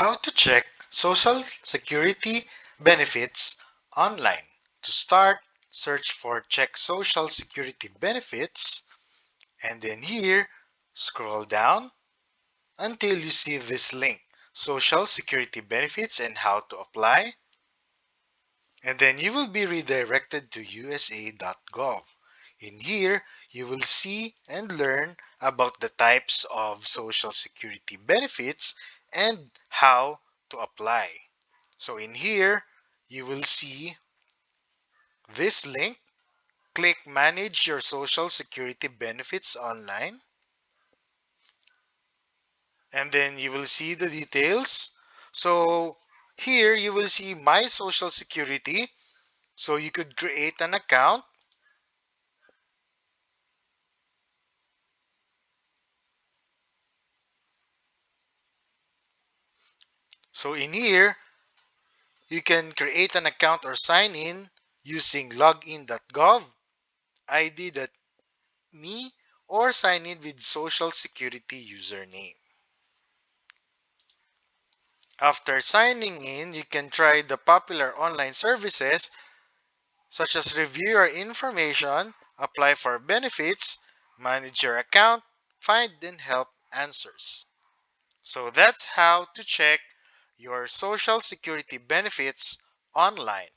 How to check Social Security benefits online. To start, search for Check Social Security Benefits, and then here, scroll down until you see this link, Social Security Benefits and How to Apply, and then you will be redirected to ssa.gov. In here, you will see and learn about the types of Social Security benefits and how to apply. So in here, you will see this link. Click Manage Your Social Security Benefits Online. And then you will see the details. So here you will see My Social Security. So you could create an account. So in here, you can create an account or sign in using login.gov, id.me, or sign in with Social Security username. After signing in, you can try the popular online services such as review your information, apply for benefits, manage your account, find and help answers. So that's how to check your Social Security benefits online.